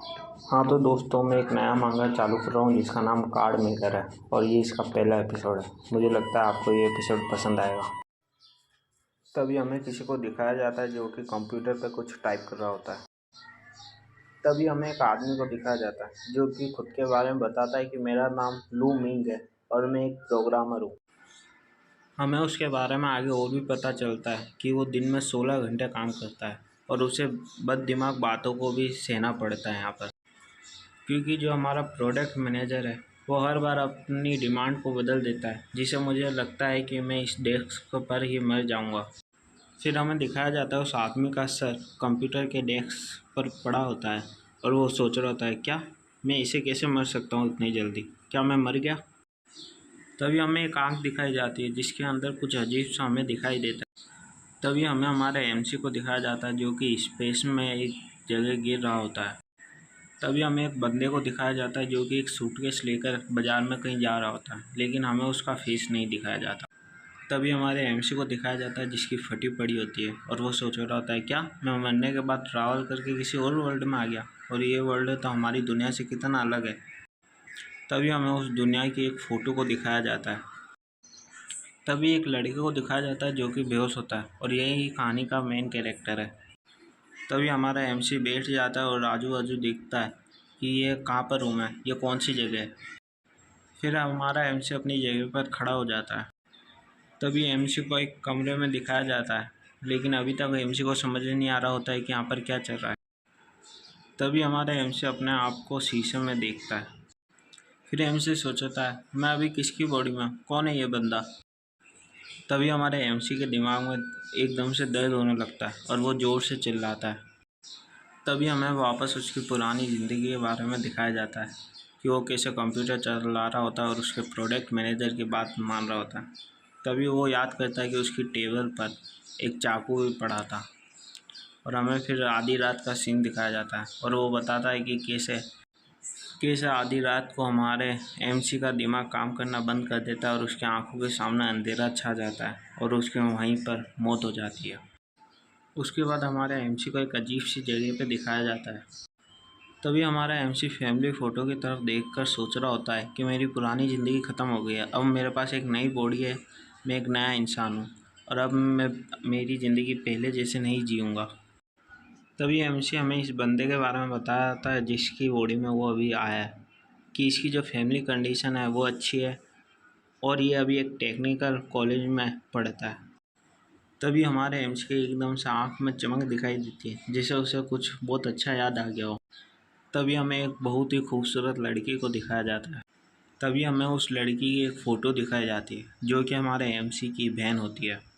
हाँ तो दोस्तों, मैं एक नया मांगा चालू कर रहा हूँ जिसका नाम कार्ड मेकर है और ये इसका पहला एपिसोड है। मुझे लगता है आपको ये एपिसोड पसंद आएगा। तभी हमें किसी को दिखाया जाता है जो कि कंप्यूटर पे कुछ टाइप कर रहा होता है। तभी हमें एक आदमी को दिखाया जाता है जो कि खुद के बारे में बताता है कि मेरा नाम लू मिंग है और मैं एक प्रोग्रामर हूँ। हमें उसके बारे में आगे और भी पता चलता है कि वो दिन में 16 घंटे काम करता है और उसे बददिमाग बातों को भी सहना पड़ता है यहाँ पर, क्योंकि जो हमारा प्रोडक्ट मैनेजर है वो हर बार अपनी डिमांड को बदल देता है, जिससे मुझे लगता है कि मैं इस डेस्क पर ही मर जाऊंगा। फिर हमें दिखाया जाता है उस आदमी का सर कंप्यूटर के डेस्क पर पड़ा होता है और वो सोच रहा होता है, क्या मैं इसे कैसे मर सकता हूँ इतनी जल्दी, क्या मैं मर गया। तभी हमें एक आँख दिखाई जाती है जिसके अंदर कुछ अजीब सा हमें दिखाई देता है। तभी हमें हमारे एमसी को दिखाया जाता है जो कि स्पेस में एक जगह गिर रहा होता है। तभी हमें एक बंदे को दिखाया जाता है जो कि एक सूटकेस लेकर बाज़ार में कहीं जा रहा होता है, लेकिन हमें उसका फेस नहीं दिखाया जाता। तभी हमारे एमसी को दिखाया जाता है जिसकी फटी पड़ी होती है और वो सोच रहा होता है, क्या मैं मरने के बाद ट्रैवल करके किसी और वर्ल्ड में आ गया और ये वर्ल्ड तो हमारी दुनिया से कितना अलग है। तभी हमें उस दुनिया की एक फ़ोटो को दिखाया जाता है। तभी एक लड़के को दिखाया जाता है जो कि बेहोश होता है और यही कहानी का मेन कैरेक्टर है। तभी हमारा एमसी बैठ जाता है और आजू बाजू देखता है कि ये कहाँ पर हूँ मैं, ये कौन सी जगह है। फिर हमारा एमसी अपनी जगह पर खड़ा हो जाता है। तभी एमसी को एक कमरे में दिखाया जाता है, लेकिन अभी तक एमसी को समझ नहीं आ रहा होता है कि यहाँ पर क्या चल रहा है। तभी हमारा एमसी अपने आप को शीशे में देखता है। फिर एमसी सोचता है, मैं अभी किसकी बॉडी में, कौन है ये बंदा। तभी हमारे एमसी के दिमाग में एकदम से दर्द होने लगता है और वो ज़ोर से चिल्लाता है। तभी हमें वापस उसकी पुरानी ज़िंदगी के बारे में दिखाया जाता है कि वो कैसे कंप्यूटर चला रहा होता है और उसके प्रोडक्ट मैनेजर की बात मान रहा होता है। तभी वो याद करता है कि उसकी टेबल पर एक चाकू भी पड़ा था और हमें फिर आधी रात का सीन दिखाया जाता है और वो बताता है कि कैसे कैसे आधी रात को हमारे एमसी का दिमाग काम करना बंद कर देता है और उसकी आंखों के सामने अंधेरा छा जाता है और उसके वहीं पर मौत हो जाती है। उसके बाद हमारे एमसी को एक अजीब सी जगह पे दिखाया जाता है। तभी हमारा एमसी फैमिली फ़ोटो की तरफ देखकर सोच रहा होता है कि मेरी पुरानी ज़िंदगी ख़त्म हो गई है, अब मेरे पास एक नई बॉडी है, मैं एक नया इंसान हूँ और अब मैं मेरी ज़िंदगी पहले जैसे नहीं जीऊँगा। तभी एमसी हमें इस बंदे के बारे में बताता है जिसकी बॉडी में वो अभी आया है, कि इसकी जो फैमिली कंडीशन है वो अच्छी है और ये अभी एक टेक्निकल कॉलेज में पढ़ता है। तभी हमारे एमसी के एकदम से आँख में चमक दिखाई देती है जिससे उसे कुछ बहुत अच्छा याद आ गया हो। तभी हमें एक बहुत ही खूबसूरत लड़की को दिखाया जाता है। तभी हमें उस लड़की की एक फ़ोटो दिखाई जाती है जो कि हमारे एमसी की बहन होती है।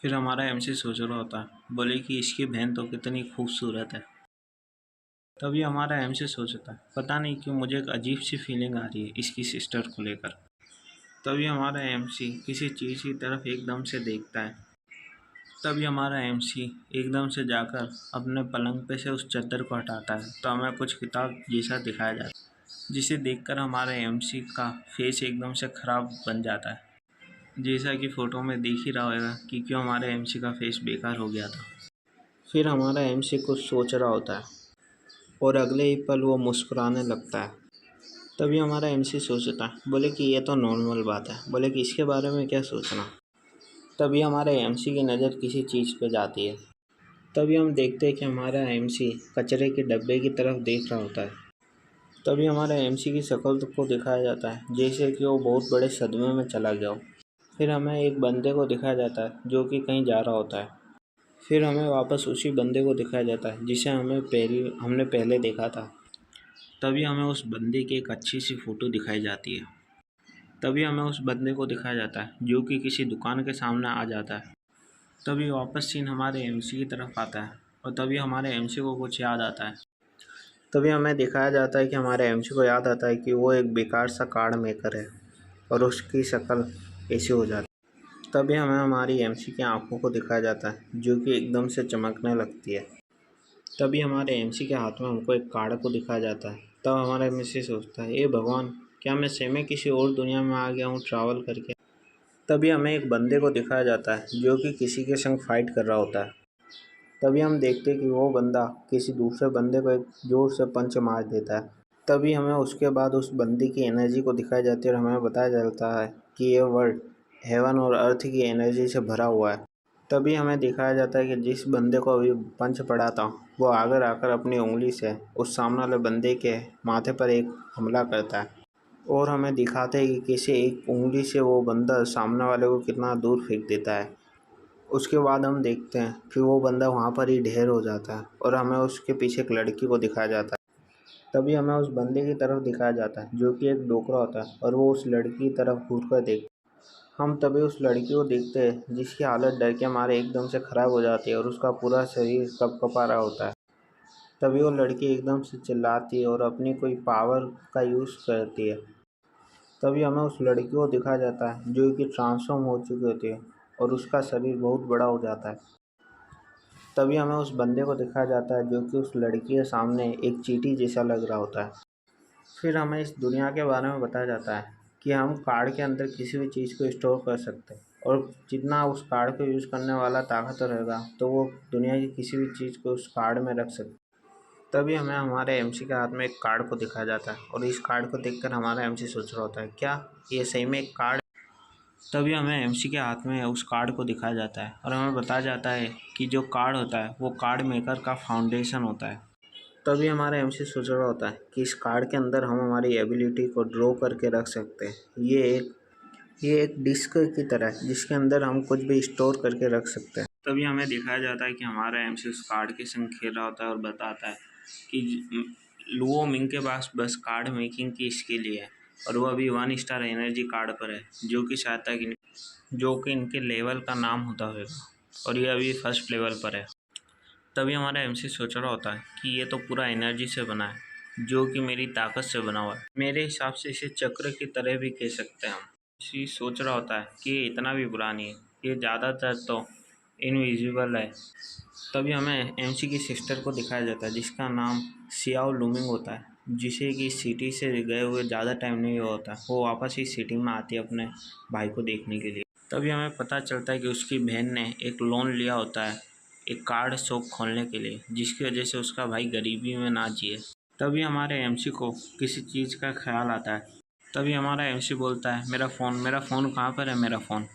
फिर हमारा एमसी सोच रहा होता है, बोले कि इसकी बहन तो कितनी खूबसूरत है। तभी हमारा एमसी सोचता है, पता नहीं क्यों मुझे एक अजीब सी फीलिंग आ रही है इसकी सिस्टर को लेकर। तभी हमारा एमसी किसी चीज़ की तरफ एकदम से देखता है। तभी हमारा एमसी एकदम से जाकर अपने पलंग पे से उस चादर को हटाता है तो हमें कुछ किताब जैसा दिखाया जाता है, जिसे देखकर हमारे एमसी का फेस एकदम से ख़राब बन जाता है। जैसा कि फ़ोटो में देख ही रहा होगा कि क्यों हमारे एमसी का फेस बेकार हो गया था। फिर हमारा एमसी कुछ सोच रहा होता है और अगले ही पल वो मुस्कुराने लगता है। तभी हमारा एमसी सोचता है, बोले कि ये तो नॉर्मल बात है, बोले कि इसके बारे में क्या सोचना। तभी हमारे एमसी की नज़र किसी चीज़ पे जाती है। तभी हम देखते हैं कि हमारा एमसी कचरे के डब्बे की तरफ देख रहा होता है। तभी हमारे एमसी की शक्ल को दिखाया जाता है जैसे कि वो बहुत बड़े सदमे में चला गया हो। फिर हमें एक बंदे को दिखाया जाता है जो कि कहीं जा रहा होता है। फिर हमें वापस उसी बंदे को दिखाया जाता है जिसे हमने पहले देखा था। तभी हमें उस बंदे की एक अच्छी सी फ़ोटो दिखाई जाती है। तभी हमें उस बंदे को दिखाया जाता है जो कि किसी दुकान के सामने आ जाता है। तभी वापस सीन हमारे एमसी की तरफ आता है और तभी हमारे एमसी को कुछ याद आता है। तभी हमें दिखाया जाता है कि हमारे एमसी को याद आता है कि वो एक बेकार सा कार्ड मेकर है और उसकी शक्ल ऐसी हो जाती है। तभी हमें हमारी एमसी की आंखों को दिखाया जाता है जो कि एकदम से चमकने लगती है। तभी हमारे एमसी के हाथ में हमको एक कार्ड को दिखाया जाता है। तब हमारा एमसी सोचता है, ये भगवान, क्या मैं सही में किसी और दुनिया में आ गया हूँ ट्रैवल करके। तभी हमें एक बंदे को दिखाया जाता है जो कि किसी के संग फाइट कर रहा होता है। तभी हम देखते हैं कि वो बंदा किसी दूसरे बंदे को एक ज़ोर से पंच मार देता है। तभी हमें उसके बाद उस बंदे की एनर्जी को दिखाई जाती है और हमें बताया जाता है कि ये वर्ल्ड हेवन और अर्थ की एनर्जी से भरा हुआ है। तभी हमें दिखाया जाता है कि जिस बंदे को अभी पंच पड़ा था वो आकर अपनी उंगली से उस सामने वाले बंदे के माथे पर एक हमला करता है और हमें दिखाते हैं कि किसी एक उंगली से वो बंदा सामने वाले को कितना दूर फेंक देता है। उसके बाद हम देखते हैं फिर वो बंदा वहाँ पर ही ढेर हो जाता है और हमें उसके पीछे एक लड़की को दिखाया जाता है। तभी हमें उस बंदे की तरफ दिखाया जाता है जो कि एक डोकरा होता है और वो उस लड़की की तरफ घूर कर देखता है। हम तभी उस लड़की को देखते हैं जिसकी हालत डर के मारे एकदम से ख़राब हो जाती है और उसका पूरा शरीर कँपा रहा होता है। तभी वो लड़की एकदम से चिल्लाती है और अपनी कोई पावर का यूज़ करती है। तभी हमें उस लड़की को दिखाया जाता है जो कि ट्रांसफॉर्म हो चुकी होती है और उसका शरीर बहुत बड़ा हो जाता है। तभी हमें उस बंदे को दिखाया जाता है जो कि उस लड़की के सामने एक चींटी जैसा लग रहा होता है। फिर हमें इस दुनिया के बारे में बताया जाता है कि हम कार्ड के अंदर किसी भी चीज़ को स्टोर कर सकते हैं और जितना उस कार्ड को यूज़ करने वाला ताकतवर रहेगा तो वो दुनिया की किसी भी चीज़ को उस कार्ड में रख सकते। तभी हमें हमारे एमसी के हाथ में एक कार्ड को दिखाया जाता है और इस कार्ड को देखकर हमारा एमसी सोच रहा होता है क्या ये सही में एक कार्ड। तभी हमें एमसी के हाथ में उस कार्ड को दिखाया जाता है और हमें बताया जाता है कि जो कार्ड होता है वो कार्ड मेकर का फाउंडेशन होता है। तभी हमारा एमसी सोच रहा होता है कि इस कार्ड के अंदर हम हमारी एबिलिटी को ड्रॉ करके रख सकते हैं। ये एक डिस्क की तरह है जिसके अंदर हम कुछ भी स्टोर करके रख सकते हैं। तभी हमें दिखाया जाता है कि हमारा एमसी उस कार्ड के संग खेल रहा होता है और बताता है कि लुओ मिंग के पास बस कार्ड मेकिंग की स्किल ही है और वो अभी 1 स्टार एनर्जी कार्ड पर है जो कि इनके लेवल का नाम होता होगा और ये अभी फर्स्ट लेवल पर है। तभी हमारा एमसी सोच रहा होता है कि ये तो पूरा एनर्जी से बना है जो कि मेरी ताकत से बना हुआ है। मेरे हिसाब से इसे चक्र की तरह भी कह सकते हैं हम। एमसी सोच रहा होता है कि ये इतना भी बुरा नहीं है, ये ज़्यादातर तो इनविजिबल है। तभी हमें एमसी की सिस्टर को दिखाया जाता है जिसका नाम सियाओ लूमिंग होता है, जिसे कि सिटी से गए हुए ज़्यादा टाइम नहीं हुआ होता, वो वापस ही सिटी में आती है अपने भाई को देखने के लिए। तभी हमें पता चलता है कि उसकी बहन ने एक लोन लिया होता है एक कार्ड शॉप खोलने के लिए जिसकी वजह से उसका भाई गरीबी में ना जिए। तभी हमारे एमसी को किसी चीज़ का ख्याल आता है। तभी हमारा एमसी बोलता है मेरा फ़ोन कहाँ पर है मेरा फ़ोन।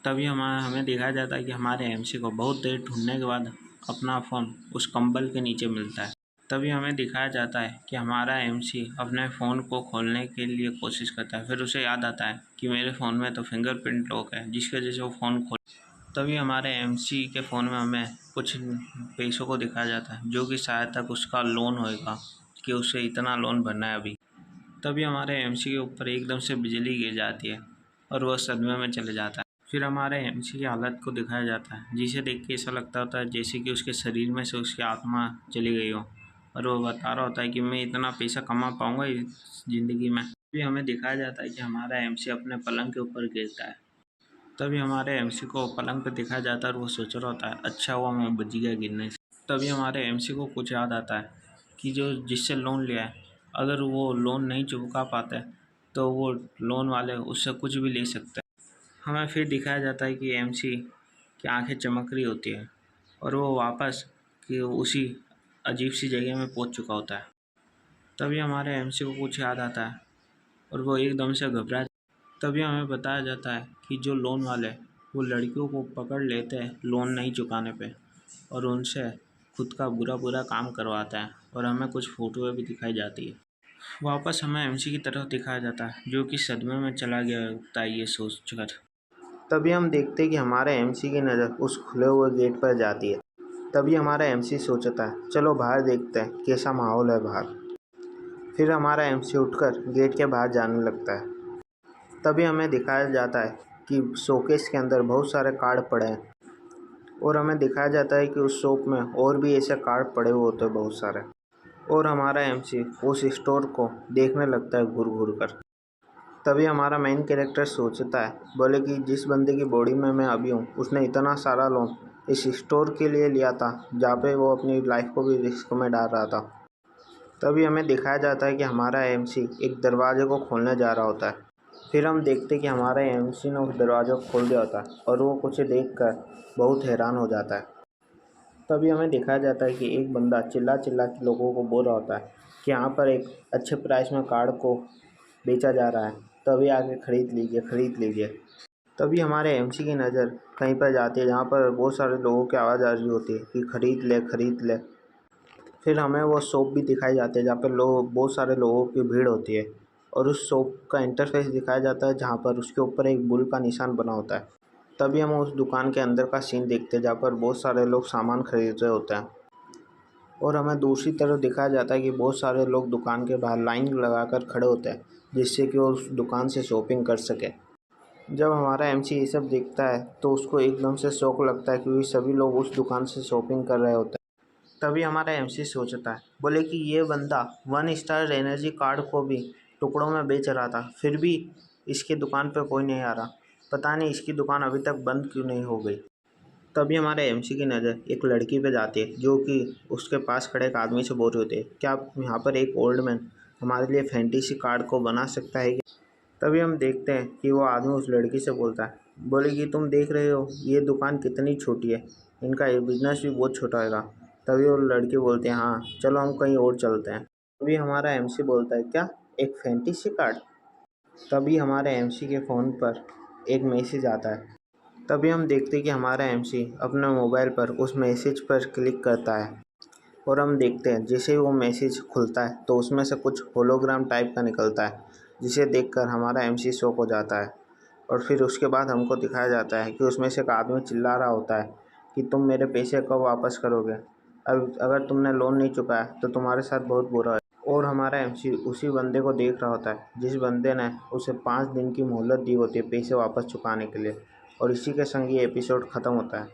तभी हमें दिखाया जाता है कि हमारे एमसी को बहुत देर ढूंढने के बाद अपना फ़ोन उस कंबल के नीचे मिलता है। तभी हमें दिखाया जाता है कि हमारा एमसी अपने फ़ोन को खोलने के लिए कोशिश करता है, फिर उसे याद आता है कि मेरे फ़ोन में तो फिंगरप्रिंट लॉक है जिसकी वजह से वो फ़ोन खोल। तभी हमारे एमसी के फ़ोन में हमें कुछ पैसों को दिखाया जाता है जो कि शायद तक उसका लोन होएगा कि उसे इतना लोन भरना है अभी। तभी हमारे एमसी के ऊपर एकदम से बिजली गिर जाती है और वह सदमे में चले जाता है। फिर हमारे एमसी की हालत को दिखाया जाता है जिसे देख के ऐसा लगता होता है जैसे कि उसके शरीर में से उसकी आत्मा चली गई हो और वो बता रहा होता है कि मैं इतना पैसा कमा पाऊँगा इस ज़िंदगी में। फिर हमें दिखाया जाता है कि हमारा एमसी अपने पलंग के ऊपर गिरता है। तभी हमारे एमसी को पलंग पर दिखाया जाता है और वो सोच रहा होता है अच्छा हुआ मैं बच गया गिरने से। तभी हमारे एमसी को कुछ याद आता है कि जो जिससे लोन लिया है अगर वो लोन नहीं चुका पाते तो वो लोन वाले उससे कुछ भी ले सकते हैं। हमें फिर दिखाया जाता है कि एमसी की आंखें चमक रही होती है और वो वापस कि उसी अजीब सी जगह में पहुंच चुका होता है। तभी हमारे एमसी को कुछ याद आता है और वो एकदम से घबरा। तभी हमें बताया जाता है कि जो लोन वाले वो लड़कियों को पकड़ लेते हैं लोन नहीं चुकाने पे और उनसे खुद का बुरा बुरा काम करवाता है और हमें कुछ फ़ोटोएँ भी दिखाई जाती है। वापस हमें एमसी की तरफ दिखाया जाता है जो कि सदमे में चला गया होता है ये सोच कर। तभी हम देखते हैं कि हमारे एमसी की नज़र उस खुले हुए गेट पर जाती है। तभी हमारा एमसी सोचता है चलो बाहर देखते हैं कैसा माहौल है बाहर। फिर हमारा एमसी उठकर गेट के बाहर जाने लगता है। तभी हमें दिखाया जाता है कि शोकेस के अंदर बहुत सारे कार्ड पड़े हैं और हमें दिखाया जाता है कि उस शॉप में और भी ऐसे कार्ड पड़े हुए होते हैं बहुत सारे और हमारा एमसी उस स्टोर को देखने लगता है घूर घूर कर। तभी हमारा मेन कैरेक्टर सोचता है बोले कि जिस बंदे की बॉडी में मैं अभी हूँ उसने इतना सारा लोन इस स्टोर के लिए लिया था जहाँ पे वो अपनी लाइफ को भी रिस्क में डाल रहा था। तभी हमें दिखाया जाता है कि हमारा एमसी एक दरवाजे को खोलने जा रहा होता है। फिर हम देखते हैं कि हमारे एमसी ने उस दरवाज़ा को खोल दिया होता है और वो कुछ देख कर बहुत हैरान हो जाता है। तभी हमें दिखाया जाता है कि एक बंदा चिल्ला चिल्ला के लोगों को बोल रहा होता है कि यहाँ पर एक अच्छे प्राइस में कार्ड को बेचा जा रहा है, तभी आके खरीद लीजिए। तभी हमारे एमसी की नज़र कहीं पर जाती है जहाँ पर बहुत सारे लोगों की आवाज़ आ रही होती है कि खरीद ले। फिर हमें वो शॉप भी दिखाई जाती है जहाँ पर बहुत सारे लोगों की भीड़ होती है और उस शॉप का इंटरफेस दिखाया जाता है जहाँ पर उसके ऊपर एक बुल का निशान बना होता है। तभी हम उस दुकान के अंदर का सीन देखते हैं जहाँ पर बहुत सारे लोग सामान खरीद रहे होते हैं और हमें दूसरी तरफ दिखाया जाता है कि बहुत सारे लोग दुकान के बाहर लाइन लगाकर खड़े होते हैं जिससे कि वो उस दुकान से शॉपिंग कर सके। जब हमारा एमसी ये सब देखता है तो उसको एकदम से शौक लगता है क्योंकि सभी लोग उस दुकान से शॉपिंग कर रहे होते हैं। तभी हमारा एमसी सोचता है, बोले कि ये बंदा 1 स्टार एनर्जी कार्ड को भी टुकड़ों में बेच रहा था, फिर भी इसकी दुकान पे कोई नहीं आ रहा, पता नहीं इसकी दुकान अभी तक बंद क्यों नहीं हो गई। तभी हमारे एमसी की नज़र एक लड़की पे जाती है जो कि उसके पास खड़े एक आदमी से बोल रहे होते हैं, क्या यहाँ पर एक ओल्ड मैन हमारे लिए फैंटेसी कार्ड को बना सकता है क्या? तभी हम देखते हैं कि वो आदमी उस लड़की से बोलता है, बोले कि तुम देख रहे हो ये दुकान कितनी छोटी है, इनका बिजनेस भी बहुत छोटा होगा। तभी वो लड़की बोलती है, हाँ चलो हम कहीं और चलते हैं। तभी हमारा एमसी बोलता है, क्या एक फैंटेसी कार्ड? तभी हमारे एमसी के फ़ोन पर एक मैसेज आता है। तभी हम देखते हैं कि हमारा एमसी अपने मोबाइल पर उस मैसेज पर क्लिक करता है और हम देखते हैं जैसे ही वो मैसेज खुलता है तो उसमें से कुछ होलोग्राम टाइप का निकलता है जिसे देखकर हमारा एमसी शॉक हो जाता है। और फिर उसके बाद हमको दिखाया जाता है कि उसमें से एक आदमी चिल्ला रहा होता है कि तुम मेरे पैसे कब वापस करोगे, अब अगर तुमने लोन नहीं चुकाया तो तुम्हारे साथ बहुत बुरा है। और हमारा एमसी उसी बंदे को देख रहा होता है जिस बंदे ने उसे 5 दिन की मोहलत दी होती है पैसे वापस चुकाने के लिए। और इसी के संग ये एपिसोड ख़त्म होता है।